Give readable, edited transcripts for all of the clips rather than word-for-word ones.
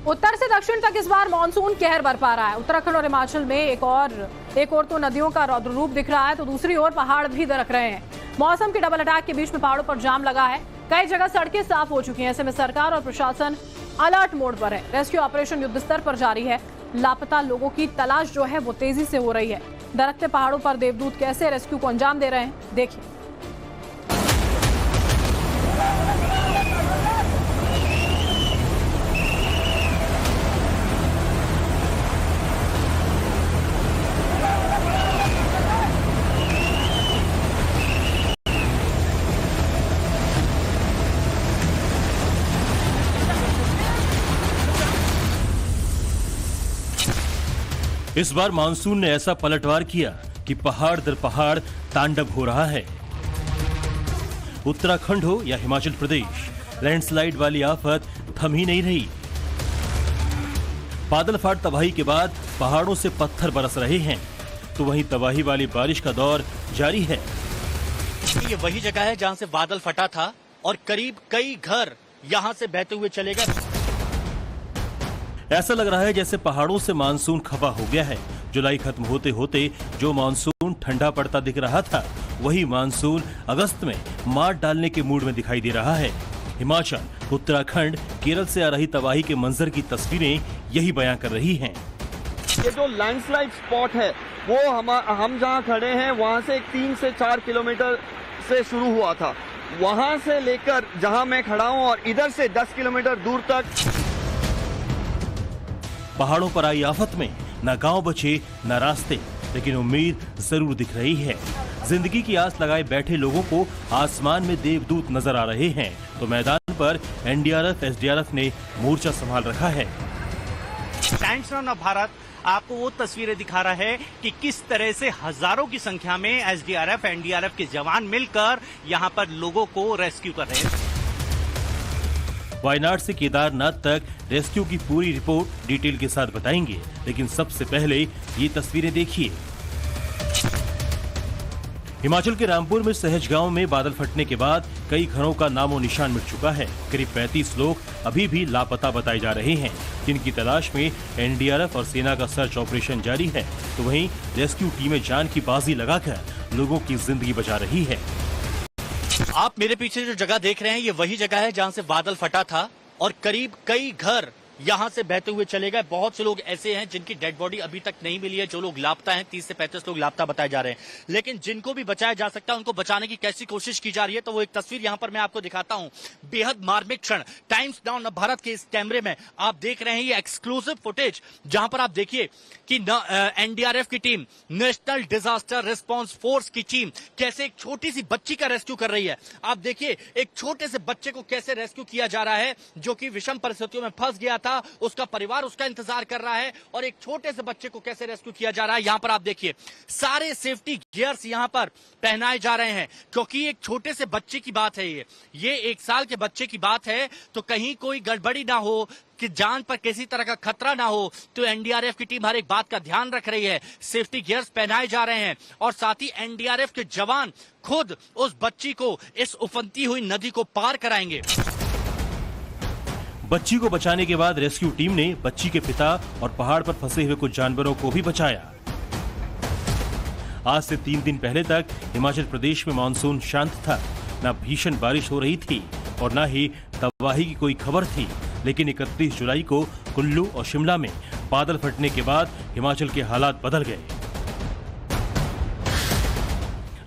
उत्तर से दक्षिण तक इस बार मानसून कहर बरपा रहा है। उत्तराखंड और हिमाचल में एक और तो नदियों का रौद्र रूप दिख रहा है, तो दूसरी ओर पहाड़ भी दरक रहे हैं। मौसम के डबल अटैक के बीच में पहाड़ों पर जाम लगा है। कई जगह सड़कें साफ हो चुकी हैं। ऐसे में सरकार और प्रशासन अलर्ट मोड पर है। रेस्क्यू ऑपरेशन युद्ध स्तर पर जारी है। लापता लोगों की तलाश जो है वो तेजी से हो रही है। दरकते पहाड़ों पर देवदूत कैसे रेस्क्यू को अंजाम दे रहे हैं, देखिए। इस बार मानसून ने ऐसा पलटवार किया कि पहाड़ दर पहाड़ तांडव हो रहा है। उत्तराखंड हो या हिमाचल प्रदेश, लैंडस्लाइड वाली आफत थम ही नहीं रही। बादल फाट तबाही के बाद पहाड़ों से पत्थर बरस रहे हैं, तो वहीं तबाही वाली बारिश का दौर जारी है। ये वही जगह है जहां से बादल फटा था और करीब कई घर यहां से बहते हुए चले गए। ऐसा लग रहा है जैसे पहाड़ों से मानसून खफा हो गया है। जुलाई खत्म होते होते जो मानसून ठंडा पड़ता दिख रहा था, वही मानसून अगस्त में मार डालने के मूड में दिखाई दे रहा है। हिमाचल, उत्तराखंड, केरल से आ रही तबाही के मंजर की तस्वीरें यही बयां कर रही हैं। ये जो लैंडस्लाइड स्पॉट है वो हम जहाँ खड़े हैं वहाँ से 3 से 4 किलोमीटर से शुरू हुआ था। वहाँ से लेकर जहाँ मैं खड़ा हूँ और इधर से 10 किलोमीटर दूर तक पहाड़ों पर आई आफत में न गांव बचे न रास्ते, लेकिन उम्मीद जरूर दिख रही है। जिंदगी की आस लगाए बैठे लोगों को आसमान में देवदूत नजर आ रहे हैं, तो मैदान पर एनडीआरएफ, एसडीआरएफ ने मोर्चा संभाल रखा है। टाइम्स नाउ भारत आपको वो तस्वीरें दिखा रहा है कि किस तरह से हजारों की संख्या में एसडीआरएफ, एनडीआरएफ के जवान मिलकर यहाँ पर लोगों को रेस्क्यू कर रहे हैं। वायनाड से केदारनाथ तक रेस्क्यू की पूरी रिपोर्ट डिटेल के साथ बताएंगे, लेकिन सबसे पहले ये तस्वीरें देखिए। हिमाचल के रामपुर में सहज गांव में बादल फटने के बाद कई घरों का नामो निशान मिट चुका है। करीब 35 लोग अभी भी लापता बताए जा रहे हैं, जिनकी तलाश में एनडीआरएफ और सेना का सर्च ऑपरेशन जारी है। तो वहीं रेस्क्यू टीमें जान की बाजी लगाकर लोगों की जिंदगी बचा रही है। आप मेरे पीछे जो जगह देख रहे हैं ये वही जगह है जहां से बादल फटा था और करीब कई घर यहां से बहते हुए चले गए। बहुत से लोग ऐसे हैं जिनकी डेड बॉडी अभी तक नहीं मिली है। जो लोग लापता हैं, 30 से 35 लोग लापता बताए जा रहे हैं, लेकिन जिनको भी बचाया जा सकता है उनको बचाने की कैसी कोशिश की जा रही है, तो वो एक तस्वीर यहां पर मैं आपको दिखाता हूं। बेहद मार्मिक क्षण टाइम्स नाउ भारत के इस कैमरे में आप देख रहे हैं ये एक्सक्लूसिव फुटेज, जहां पर आप देखिए कि एनडीआरएफ की team, national disaster response force की टीम कैसे एक छोटी सी बच्ची का रेस्क्यू कर रही है। आप देखिए एक छोटे से बच्चे को कैसे रेस्क्यू किया जा रहा है, जो कि विषम परिस्थितियों में फंस गया था। उसका परिवार उसका इंतजार कर रहा है और एक छोटे से बच्चे को कैसे रेस्क्यू किया जा रहा है। यहां पर आप देखिए सारे सेफ्टी गियर्स यहां पर पहनाए जा रहे हैं, क्योंकि एक छोटे से बच्चे की बात है। ये 1 साल के बच्चे की बात है, तो कहीं कोई गड़बड़ी ना हो, कि जान पर किसी तरह का खतरा ना हो, तो एनडीआरएफ की टीम हर एक बात का ध्यान रख रही है। सेफ्टी गियर्स पहनाए जा रहे हैं और साथ ही एनडीआरएफ के जवान खुद उस बच्ची को इस उफनती हुई नदी को पार कराएंगे। बच्ची को बचाने के बाद रेस्क्यू टीम ने बच्ची के पिता और पहाड़ पर फंसे हुए कुछ जानवरों को भी बचाया। आज से 3 दिन पहले तक हिमाचल प्रदेश में मानसून शांत था। न भीषण बारिश हो रही थी और न ही तबाही की कोई खबर थी, लेकिन 31 जुलाई को कुल्लू और शिमला में बादल फटने के बाद हिमाचल के हालात बदल गए।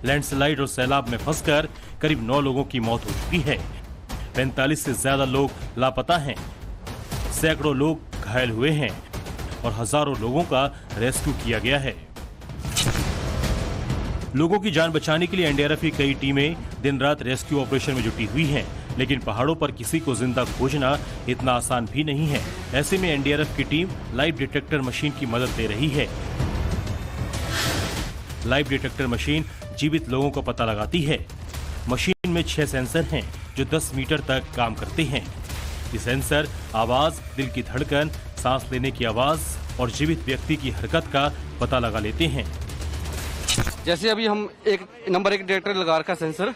लैंडस्लाइड और सैलाब में फंसकर करीब 9 लोगों की मौत हो चुकी है। 45 से ज्यादा लोग लापता हैं, सैकड़ों लोग घायल हुए हैं और हजारों लोगों का रेस्क्यू किया गया है। लोगों की जान बचाने के लिए एनडीआरएफ की कई टीमें दिन रात रेस्क्यू ऑपरेशन में जुटी हुई हैं, लेकिन पहाड़ों पर किसी को जिंदा खोजना इतना आसान भी नहीं है। ऐसे में एनडीआरएफ की टीम लाइव डिटेक्टर मशीन की मदद ले रही है। लाइव डिटेक्टर मशीन जीवित लोगों का पता लगाती है। मशीन में 6 सेंसर हैं जो 10 मीटर तक काम करते हैं। ये सेंसर आवाज, दिल की धड़कन, सांस लेने की आवाज और जीवित व्यक्ति की हरकत का पता लगा लेते हैं। जैसे अभी हम एक नंबर 1 डिटेक्टर लगा रखा सेंसर,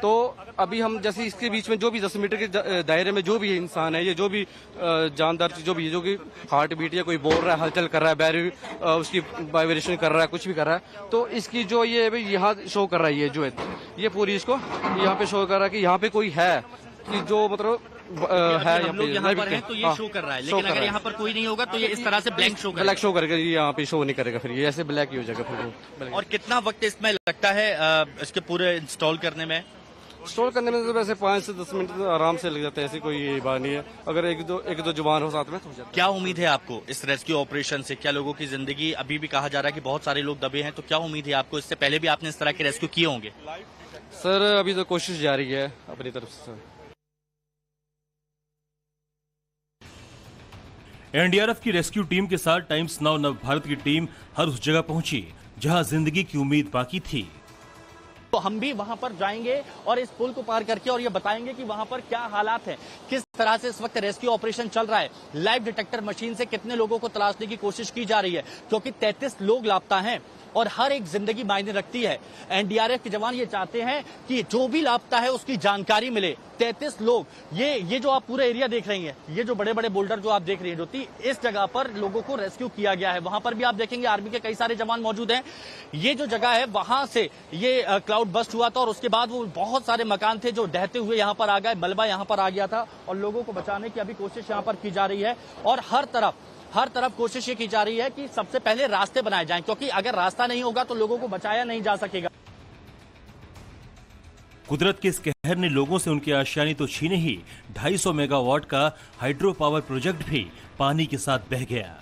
तो अभी हम जैसे इसके बीच में जो भी 10 मीटर के दायरे में जो भी इंसान है, ये जो भी जानदार जो कि हार्ट बीट या कोई बोल रहा है, हलचल कर रहा है, उसकी वाइब्रेशन कर रहा है, कुछ भी कर रहा है, तो इसकी जो ये यहाँ शो कर रहा है, ये पूरी इसको यहाँ पे शो कर रहा है कि यहाँ पे कोई है, कि जो मतलब है हम लोग यहाँ पर हैं तो ये शो कर रहा है, लेकिन अगर यहाँ पर कोई नहीं होगा तो ये इस तरह से ब्लैंक शो करेगा। ब्लैक शो करेगा, ये यहाँ पे शो नहीं करेगा, फिर ये ऐसे ब्लैक ही हो जाएगा फिर। और कितना वक्त इसमें लगता है इसके पूरे इंस्टॉल करने में? इंस्टॉल करने में तो वैसे 5 से 10 मिनट तो आराम से लग जाते हैं, ऐसी कोई बात नहीं है, अगर एक दो जवान हो साथ में तो हो जाता है। क्या उम्मीद है आपको इस रेस्क्यू ऑपरेशन से? क्या लोगों की जिंदगी, अभी भी कहा जा रहा है कि बहुत सारे लोग दबे हैं, तो क्या उम्मीद है आपको? इससे पहले भी आपने इस तरह के रेस्क्यू किए होंगे? सर अभी तो कोशिश जारी है अपनी तरफ से। एनडीआरएफ की रेस्क्यू टीम के साथ टाइम्स नाउ नव भारत की टीम हर उस जगह पहुंची जहां जिंदगी की उम्मीद बाकी थी। तो हम भी वहां पर जाएंगे और इस पुल को पार करके और ये बताएंगे कि वहां पर क्या हालात हैं, किस तरह से इस वक्त रेस्क्यू ऑपरेशन चल रहा है, लाइव डिटेक्टर मशीन से कितने लोगों को तलाशने की कोशिश की जा रही है, क्योंकि 33 लोग लापता हैं और हर एक जिंदगी मायने रखती है। एनडीआरएफ के जवान ये चाहते हैं कि जो भी लापता है उसकी जानकारी मिले। 33 लोग, ये जो आप पूरा एरिया देख रही हैं, ये जो बड़े बड़े बोल्डर जो आप देख रही हैं ज्योति, इस जगह पर लोगों को रेस्क्यू किया गया है। वहां पर भी आप देखेंगे आर्मी के कई सारे जवान मौजूद हैं। ये जो जगह है वहां से ये क्लाउड बस्ट हुआ था और उसके बाद वो बहुत सारे मकान थे जो ढहते हुए यहाँ पर आ गए, मलबा यहाँ पर आ गया था और लोगों को बचाने की अभी कोशिश यहाँ पर की जा रही है। और हर तरफ कोशिश ये की जा रही है कि सबसे पहले रास्ते बनाए जाएं, क्योंकि अगर रास्ता नहीं होगा तो लोगों को बचाया नहीं जा सकेगा। कुदरत के इस कहर ने लोगों से उनकी आशानी तो छीने ही 250 मेगावाट का हाइड्रो पावर प्रोजेक्ट भी पानी के साथ बह गया।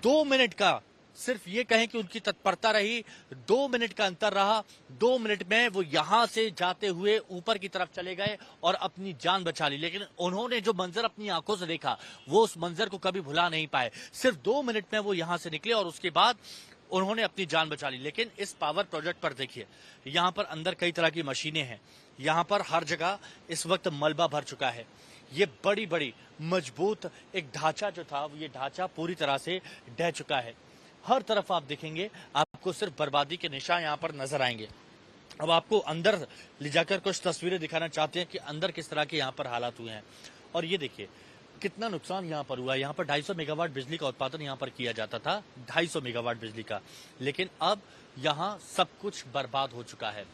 2 मिनट का सिर्फ ये कहें कि उनकी तत्परता रही, 2 मिनट का अंतर रहा। 2 मिनट में वो यहां से जाते हुए ऊपर की तरफ चले गए और अपनी जान बचा ली। लेकिन उन्होंने जो मंजर अपनी आंखों से देखा वो उस मंजर को कभी भुला नहीं पाए। सिर्फ 2 मिनट में वो यहां से निकले और उसके बाद उन्होंने अपनी जान बचा ली। लेकिन इस पावर प्रोजेक्ट पर देखिए, यहाँ पर अंदर कई तरह की मशीनें हैं, यहाँ पर हर जगह इस वक्त मलबा भर चुका है। ये बड़ी बड़ी मजबूत एक ढांचा जो था, ये ढांचा पूरी तरह से ढह चुका है। हर तरफ आप देखेंगे आपको सिर्फ बर्बादी के निशान यहाँ पर नजर आएंगे। अब आपको अंदर ले जाकर कुछ तस्वीरें दिखाना चाहते हैं कि अंदर किस तरह के यहाँ पर हालात हुए हैं। और ये देखिए कितना नुकसान यहाँ पर हुआ है। यहाँ पर 250 मेगावाट बिजली का उत्पादन यहाँ पर किया जाता था, 250 मेगावाट बिजली का, लेकिन अब यहाँ सब कुछ बर्बाद हो चुका है।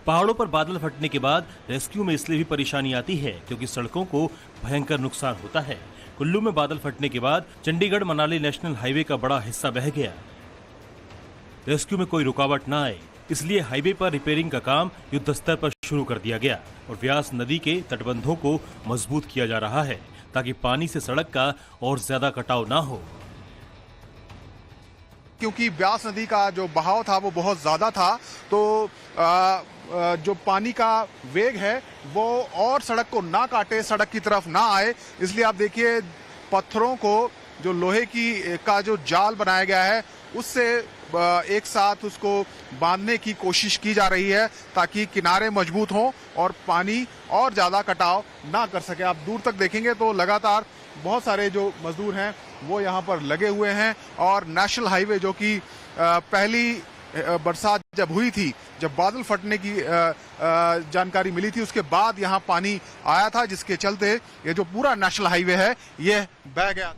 पहाड़ों पर बादल फटने के बाद रेस्क्यू में इसलिए भी परेशानी आती है क्योंकि सड़कों को भयंकर नुकसान होता है। कुल्लू में बादल फटने के बाद चंडीगढ़ मनाली नेशनल हाईवे का बड़ा हिस्सा बह गया। रेस्क्यू में कोई रुकावट न आए इसलिए हाईवे पर रिपेयरिंग का काम युद्ध स्तर पर शुरू कर दिया गया और व्यास नदी के तटबंधों को मजबूत किया जा रहा है ताकि पानी से सड़क का और ज्यादा कटाव ना हो। क्योंकि व्यास नदी का जो बहाव था वो बहुत ज्यादा था, तो जो पानी का वेग है वो और सड़क को ना काटे, सड़क की तरफ ना आए, इसलिए आप देखिए पत्थरों को जो लोहे का जो जाल बनाया गया है उससे एक साथ उसको बांधने की कोशिश की जा रही है ताकि किनारे मजबूत हों और पानी और ज्यादा कटाव ना कर सके। आप दूर तक देखेंगे तो लगातार बहुत सारे जो मजदूर हैं वो यहाँ पर लगे हुए हैं और नेशनल हाईवे जो कि पहली बरसात जब हुई थी, जब बादल फटने की जानकारी मिली थी, उसके बाद यहाँ पानी आया था, जिसके चलते ये जो पूरा नेशनल हाईवे है ये बह गया।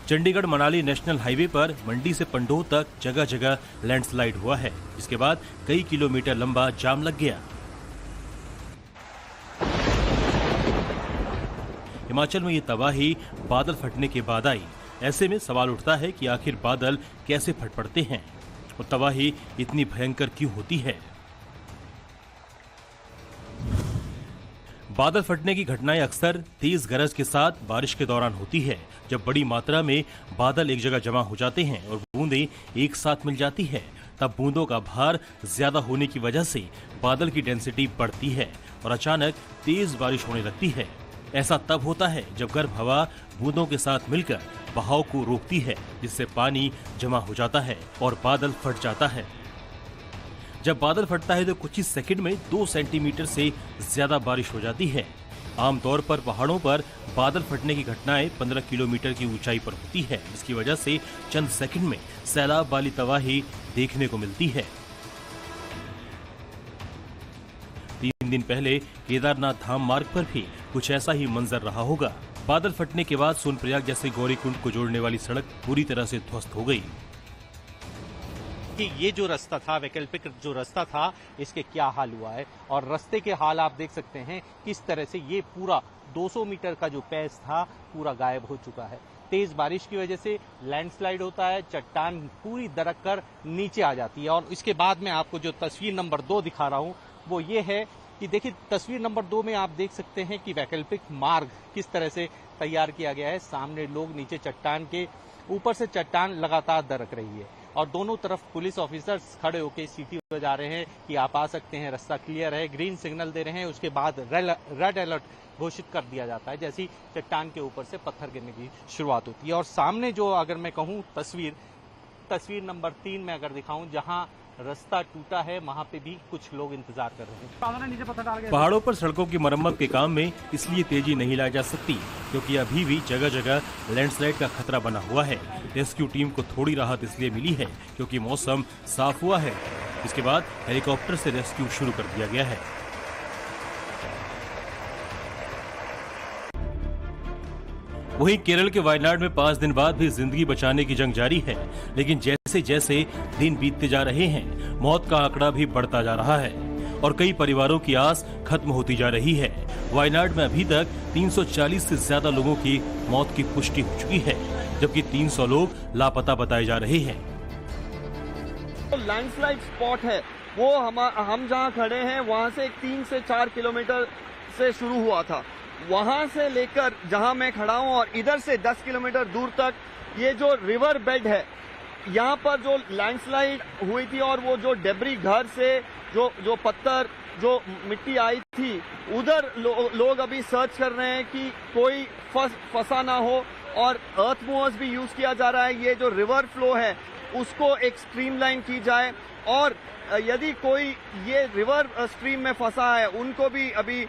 चंडीगढ़ मनाली नेशनल हाईवे पर मंडी से पंडोह तक जगह जगह लैंडस्लाइड हुआ है, जिसके बाद कई किलोमीटर लंबा जाम लग गया। हिमाचल में ये तबाही बादल फटने के बाद आई। ऐसे में सवाल उठता है कि आखिर बादल कैसे फट पड़ते हैं और तबाही इतनी भयंकर क्यों होती है। बादल फटने की घटनाएं अक्सर तेज गरज के साथ बारिश के दौरान होती है, जब बड़ी मात्रा में बादल एक जगह जमा हो जाते हैं और बूंदें एक साथ मिल जाती है। तब बूंदों का भार ज्यादा होने की वजह से बादल की डेंसिटी बढ़ती है और अचानक तेज बारिश होने लगती है। ऐसा तब होता है जब गर्म हवा बूंदों के साथ मिलकर बहाव को रोकती है, जिससे पानी जमा हो जाता है और बादल फट जाता है। जब बादल फटता है तो कुछ ही सेकंड में 2 सेंटीमीटर से ज्यादा बारिश हो जाती है। आमतौर पर पहाड़ों पर बादल फटने की घटनाएं 15 किलोमीटर की ऊंचाई पर होती है, जिसकी वजह से चंद सेकंड में सैलाब वाली तबाही देखने को मिलती है। 3 दिन पहले केदारनाथ धाम मार्ग पर भी कुछ ऐसा ही मंजर रहा होगा। बादल फटने के बाद सोनप्रयाग जैसे गौरीकुंड को जोड़ने वाली सड़क पूरी तरह से ध्वस्त हो गई। कि ये जो रास्ता था, वैकल्पिक जो रास्ता था, इसके क्या हाल हुआ है। और रास्ते के हाल आप देख सकते हैं किस तरह से ये पूरा 200 मीटर का जो पैच था पूरा गायब हो चुका है। तेज बारिश की वजह से लैंडस्लाइड होता है, चट्टान पूरी दरक कर नीचे आ जाती है। और इसके बाद में आपको जो तस्वीर नंबर 2 दिखा रहा हूं वो ये है कि देखिए तस्वीर नंबर 2 में आप देख सकते हैं कि वैकल्पिक मार्ग किस तरह से तैयार किया गया है। सामने लोग, नीचे चट्टान के ऊपर से चट्टान लगातार दरक रही है और दोनों तरफ पुलिस ऑफिसर्स खड़े होकर सीटी बजा रहे हैं कि आप आ सकते हैं, रास्ता क्लियर है, ग्रीन सिग्नल दे रहे हैं। उसके बाद रेड अलर्ट घोषित कर दिया जाता है जैसी चट्टान के ऊपर से पत्थर गिरने की शुरुआत होती है। और सामने जो अगर मैं कहूँ तस्वीर नंबर 3 में अगर दिखाऊं, जहां रास्ता टूटा है वहां पे भी कुछ लोग इंतजार कर रहे हैं। पहाड़ों पर सड़कों की मरम्मत के काम में इसलिए तेजी नहीं लाई जा सकती क्योंकि अभी भी जगह जगह लैंडस्लाइड का खतरा बना हुआ है। रेस्क्यू टीम को थोड़ी राहत इसलिए मिली है क्योंकि मौसम साफ हुआ है। इसके बाद हेलीकॉप्टर से रेस्क्यू शुरू कर दिया गया है। वहीं केरल के वायनाड में 5 दिन बाद भी जिंदगी बचाने की जंग जारी है, लेकिन जैसे जैसे दिन बीतते जा रहे हैं मौत का आंकड़ा भी बढ़ता जा रहा है और कई परिवारों की आस खत्म होती जा रही है। वायनाड में अभी तक 340 से ज्यादा लोगों की मौत की पुष्टि हो चुकी है, जबकि 300 लोग लापता बताए जा रहे हैं। लैंडस्लाइड स्पॉट है वो हम जहाँ खड़े हैं वहाँ से 3 से 4 किलोमीटर से शुरू हुआ था। वहां से लेकर जहां मैं खड़ा हूं और इधर से 10 किलोमीटर दूर तक ये जो रिवर बेड है, यहाँ पर जो लैंडस्लाइड हुई थी और वो जो डेब्री घर से जो पत्थर, जो मिट्टी आई थी, उधर लोग अभी सर्च कर रहे हैं कि कोई फंसा ना हो और अर्थ मूवर्स भी यूज किया जा रहा है। ये जो रिवर फ्लो है उसको एक स्ट्रीमलाइन की जाए और यदि कोई ये रिवर स्ट्रीम में फंसा है उनको भी अभी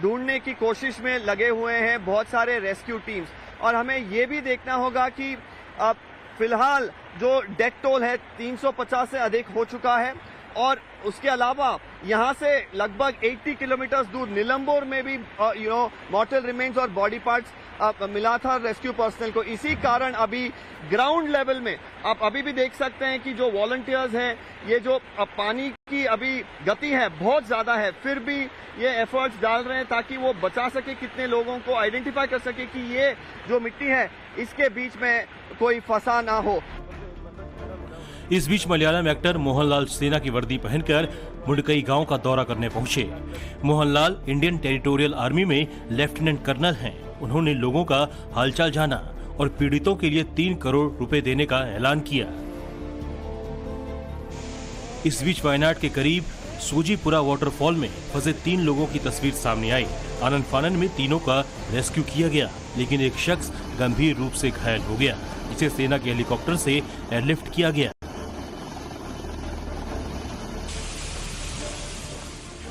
ढूंढने की कोशिश में लगे हुए हैं बहुत सारे रेस्क्यू टीम्स। और हमें ये भी देखना होगा कि फिलहाल जो डेथ टोल है 350 से अधिक हो चुका है और उसके अलावा यहाँ से लगभग 80 किलोमीटर दूर नीलम्बोर में भी मॉर्टल रिमेन्स और बॉडी पार्ट्स मिला था रेस्क्यू पर्सनल को। इसी कारण अभी ग्राउंड लेवल में आप अभी भी देख सकते हैं कि जो वॉलंटियर्स हैं, ये जो पानी की अभी गति है बहुत ज्यादा है, फिर भी ये एफर्ट्स डाल रहे हैं ताकि वो बचा सके, कितने लोगों को आइडेंटिफाई कर सके कि ये जो मिट्टी है इसके बीच में कोई फंसा ना हो। इस बीच मलयालम एक्टर मोहनलाल सेना की वर्दी पहनकर मुंडकई गांव का दौरा करने पहुंचे। मोहनलाल इंडियन टेरिटोरियल आर्मी में लेफ्टिनेंट कर्नल हैं। उन्होंने लोगों का हालचाल जाना और पीड़ितों के लिए 3 करोड़ रुपए देने का ऐलान किया। इस बीच वायनाड के करीब सूजीपुरा वाटरफॉल में फंसे 3 लोगों की तस्वीर सामने आई। आनन फानन में तीनों का रेस्क्यू किया गया, लेकिन एक शख्स गंभीर रूप से घायल हो गया। इसे सेना के हेलीकॉप्टर से एयरलिफ्ट किया गया।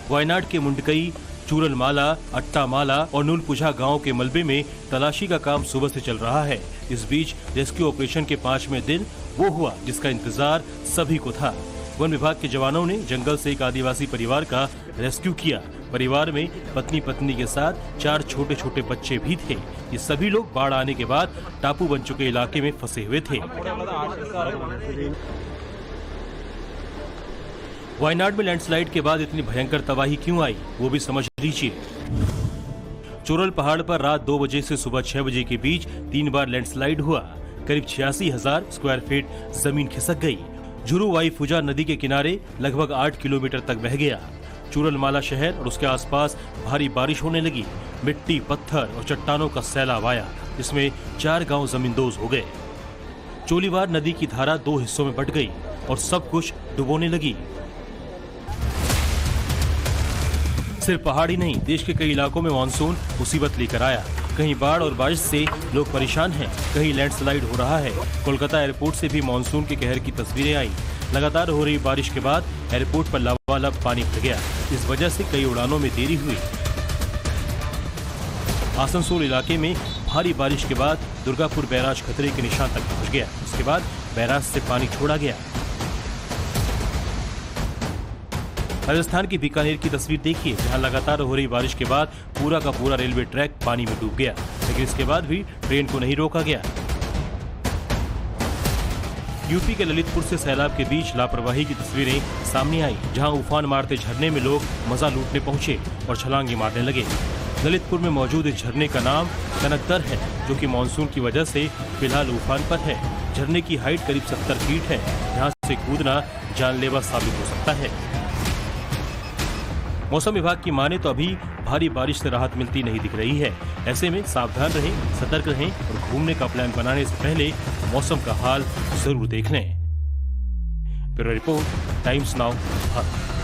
वायनाड के मुंडकई, चूरनमाला, अट्टामाला और नूलपुझा गांव के मलबे में तलाशी का काम सुबह से चल रहा है। इस बीच रेस्क्यू ऑपरेशन के 5वें दिन वो हुआ जिसका इंतजार सभी को था। वन विभाग के जवानों ने जंगल से एक आदिवासी परिवार का रेस्क्यू किया। परिवार में पत्नी के साथ 4 छोटे छोटे बच्चे भी थे। ये सभी लोग बाढ़ आने के बाद टापू बन चुके इलाके में फंसे हुए थे। वायनाड में लैंडस्लाइड के बाद इतनी भयंकर तबाही क्यों आई, वो भी समझ लीजिए। चोरल पहाड़ पर रात 2 बजे से सुबह 6 बजे के बीच 3 बार लैंडस्लाइड हुआ। करीब 86,000 स्क्वायर फीट जमीन खिसक गई। झुरुवाई फुजा नदी के किनारे लगभग 8 किलोमीटर तक बह गया। चूरनमाला शहर और उसके आसपास भारी बारिश होने लगी। मिट्टी, पत्थर और चट्टानों का सैलाब आया, जिसमें 4 गांव जमींदोज हो गए। चोलीवार नदी की धारा 2 हिस्सों में बंट गई और सब कुछ डुबोने लगी। सिर्फ पहाड़ी नहीं, देश के कई इलाकों में मानसून मुसीबत लेकर आया। कहीं बाढ़ और बारिश से लोग परेशान हैं, कहीं लैंडस्लाइड हो रहा है। कोलकाता एयरपोर्ट से भी मानसून के कहर की तस्वीरें आई। लगातार हो रही बारिश के बाद एयरपोर्ट पर लबालब पानी भर गया। इस वजह से कई उड़ानों में देरी हुई। आसनसोल इलाके में भारी बारिश के बाद दुर्गापुर बैराज खतरे के निशान तक पहुंच गया। उसके बाद बैराज से पानी छोड़ा गया। राजस्थान की बीकानेर की तस्वीर देखिए, जहां लगातार हो रही बारिश के बाद पूरा का पूरा रेलवे ट्रैक पानी में डूब गया, लेकिन इसके बाद भी ट्रेन को नहीं रोका गया। यूपी के ललितपुर से सैलाब के बीच लापरवाही की तस्वीरें सामने आई, जहां उफान मारते झरने में लोग मजा लूटने पहुंचे और छलांगे मारने लगे। ललितपुर में मौजूद इस झरने का नाम कनकदर है, जो कि मानसून की वजह से फिलहाल उफान पर है। झरने की हाइट करीब 70 फीट है, जहां से कूदना जानलेवा साबित हो सकता है। मौसम विभाग की माने तो अभी भारी बारिश से राहत मिलती नहीं दिख रही है। ऐसे में सावधान रहें, सतर्क रहें और घूमने का प्लान बनाने से पहले मौसम का हाल जरूर देख लें। Bureau report, times now Bharat.